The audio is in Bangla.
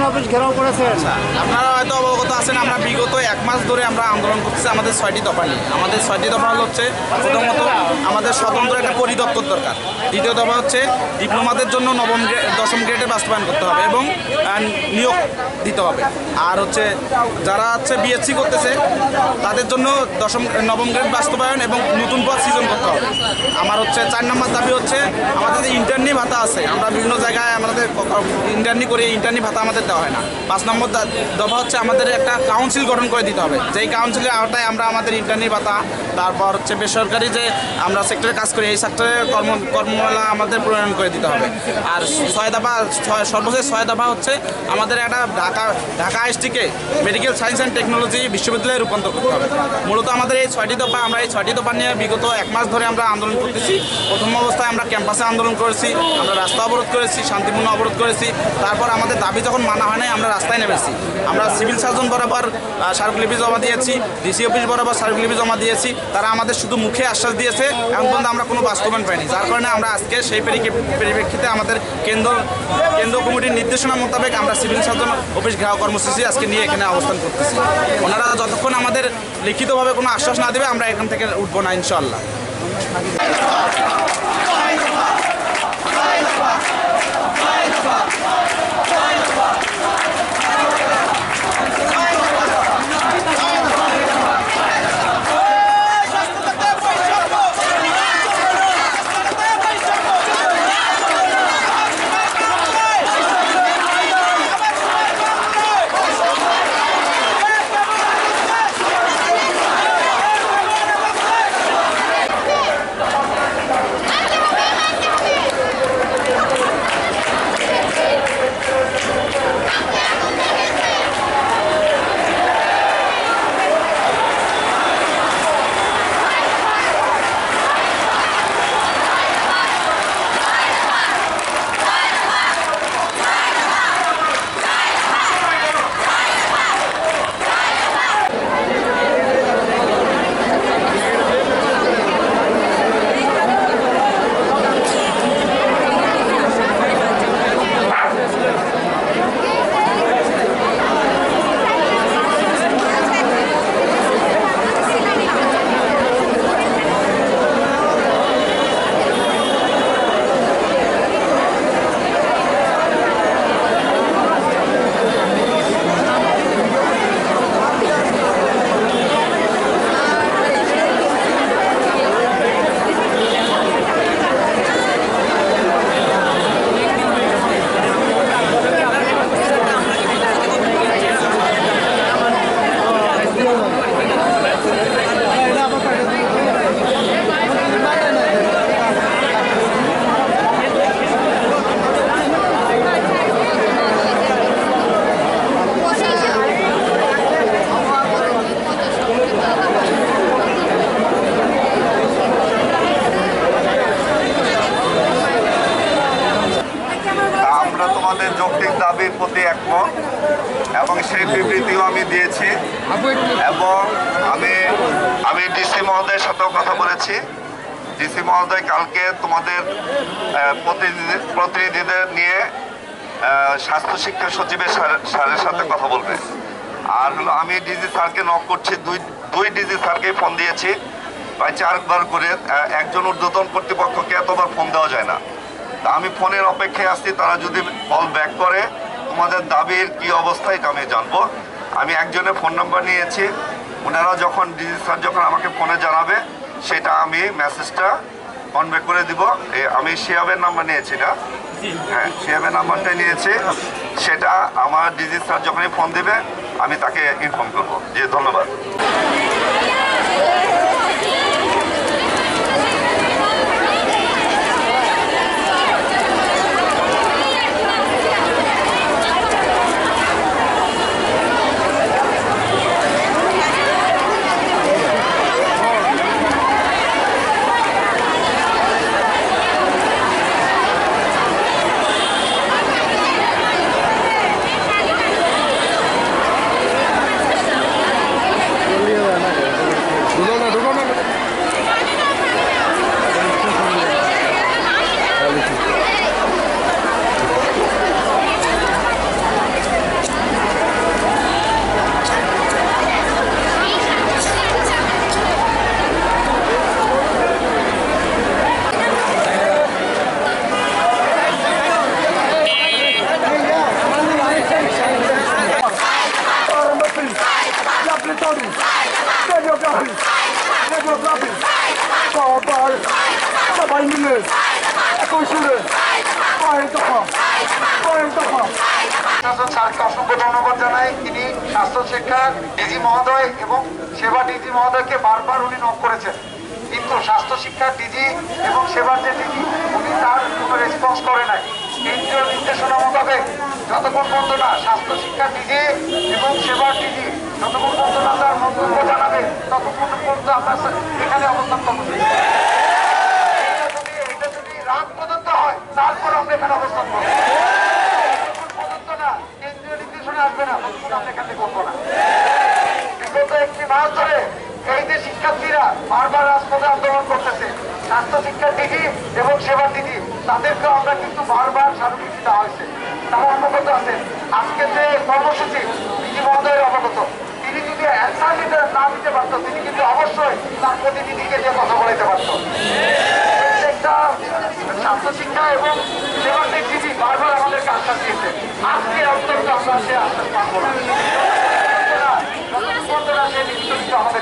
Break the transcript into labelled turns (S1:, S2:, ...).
S1: অফিস ঘেরাও করেছেন?
S2: আপনারা হয়তো অবগত আছেন, আমরা বিগত 1 মাস ধরে আমরা আন্দোলন করতেছি আমাদের 6টি দফা নিয়ে। আমাদের 6টি দফা হচ্ছে প্রথমত আমাদের স্বতন্ত্র একটা পরিদপ্তর দরকার। দ্বিতীয় দফা হচ্ছে ডিপ্লোমাদের জন্য 10ম গ্রেডে বাস্তবায়ন করতে হবে এবং নিয়োগ দিতে হবে। আর হচ্ছে যারা হচ্ছে বিএসসি করতেছে তাদের জন্য 9ম গ্রেড বাস্তবায়ন এবং নতুন পদ সৃজন করতে হবে। আমার হচ্ছে 4 নম্বর দাবি হচ্ছে আমাদের যে ইন্টার্নি ভাতা আছে, আমরা বিভিন্ন জায়গায় আমাদের ইন্টার্নি করি, ইন্টার্নি ভাতা আমাদের দেওয়া হয় না। 5 নম্বর দফা হচ্ছে আমাদের একটা কাউন্সিল গঠন করে দিতে হবে, যেই কাউন্সিলের আওতায় আমরা আমাদের ইন্টার্নি ভাতা, তারপর হচ্ছে বেসরকারি যে আমরা সেক্টরে কাজ করি এই সেক্টরের কর্মমালা আমাদের প্রণয়ন করে দিতে হবে। আর 6 দফা সর্বশেষ 6 দফা হচ্ছে আমাদের একটা ঢাকা আইএসটিকে মেডিকেল সায়েন্স অ্যান্ড টেকনোলজি বিশ্ববিদ্যালয়ে রূপান্তর করতে হবে। মূলত আমাদের এই 6টি দফা, আমরা এই 6টি দফা নিয়ে বিগত 1 মাস ধরে আমরা আন্দোলন করতেছি। প্রথম অবস্থায় আমরা ক্যাম্পাসে আন্দোলন করেছি, আমরা রাস্তা অবরোধ করেছি, শান্তিপূর্ণ অবরোধ করেছি। তারপর আমাদের দাবি যখন মানা হয় নাই আমরা রাস্তায় নেমেছি। আমরা সিভিল সার্জন বরাবর স্মারকলিপি জমা দিয়েছি, ডিসি অফিস বরাবর স্মারকলিপি জমা দিয়েছি। তারা আমাদের শুধু মুখে আশ্বাস দিয়েছে, এখন পর্যন্ত আমরা কোনো বাস্তবায়ন পাইনি। যার কারণে আমরা আজকে সেই পরিপ্রেক্ষিতে আমাদের কেন্দ্র কমিটির নির্দেশনা মোতাবেক আমরা সিভিল সার্জন অফিস ঘেরাও কর্মসূচি আজকে নিয়ে এখানে অবস্থান করতেছি। ওনারা যতক্ষণ আমাদের লিখিতভাবে কোনো আশ্বাস না দেবে আমরা এখান থেকে উঠবো না ইনশাআল্লাহ।
S3: যৌক্তিক দাবির প্রতি একমত এবং সেই বিবৃতিও আমি দিয়েছি এবং আমি ডিসি মহোদয়ের সাথেও কথা বলেছি। ডিসি মহোদয় কালকে তোমাদের প্রতিনিধিদের নিয়ে স্বাস্থ্য শিক্ষা সচিবের স্যারের সাথে কথা বলবে। আর হলো আমি ডিজি স্যারকে নক করছি, দুই ডিজি স্যারকে ফোন দিয়েছি, প্রায় 4 বার করে। একজন ঊর্ধ্বতন কর্তৃপক্ষকে এতবার ফোন দেওয়া যায় না। তা আমি ফোনের অপেক্ষায় আসছি, তারা যদি কল ব্যাক করে তোমাদের দাবির কি অবস্থা এটা আমি জানবো। আমি একজনের ফোন নাম্বার নিয়েছি, ওনারা যখন ডিজি স্যার যখন আমাকে ফোনে জানাবে সেটা আমি মেসেজটা কনভে করে দিব। আমি শিয়াবের নাম্বার নিয়েছি, না হ্যাঁ শিয়াবের নাম্বারটাই নিয়েছি, সেটা আমার ডিজি স্যার যখনই ফোন দেবে আমি তাকে ইনফর্ম করবো। জি ধন্যবাদ।
S1: সবাই মিলে একই সুরে কয়েক দফা স্যারকে অসংখ্য ধন্যবাদ জানাই। তিনি স্বাস্থ্য শিক্ষা ডিজি মহোদয় এবং সেবা ডিজি মহোদয়কে বারবার উনি নক করেছেন, কিন্তু স্বাস্থ্য শিক্ষা ডিজি এবং সেবার যে ডিজি উনি তার কোনো রেসপন্স করে নাই। কেন্দ্রীয় নির্দেশনা মোতাবেক যতক্ষণ পর্যন্ত না স্বাস্থ্য শিক্ষা ডিজি এবং সেবার ডিজি যতক্ষণ পর্যন্ত না তার মন্তব্য জানাবে ততক্ষণ পর্যন্ত আমরা এখানে অবস্থান করবো। এটা যদি রাত পর্যন্ত হয় তারপর আমরা এখানে অবস্থান করবো। পর্যন্ত না কেন্দ্রীয় নির্দেশনা আসবে না ততক্ষণ আমরা এখানে করবো না। বিগত একটি মাস ধরে এই যে শিক্ষার্থীরা বারবার রাজপথে আন্দোলন করতেছে, স্বাস্থ্য শিক্ষার ডিজি এবং সেবার ডিজি তাদেরকে আমরা কিন্তু বারবার স্মারকলিপি দেওয়া হয়েছে, তারা অবগত আছেন। আজকে যে কর্মসূচি ডিজি মহোদয়ের অবগত, তিনি যদি অ্যান্সার না দিতে পারত তিনি কিন্তু অবশ্যই তার প্রতিনিধিকে দিয়ে কথা বলাইতে পারত। প্রত্যেকটা স্বাস্থ্য শিক্ষা এবং সেবার ডিজি বারবার আমাদেরকে আশ্বাস দিয়েছে, আজকে অন্তত আমরা সে আশ্বাস পাবো না। সে নির্দিষ্ট আমাদের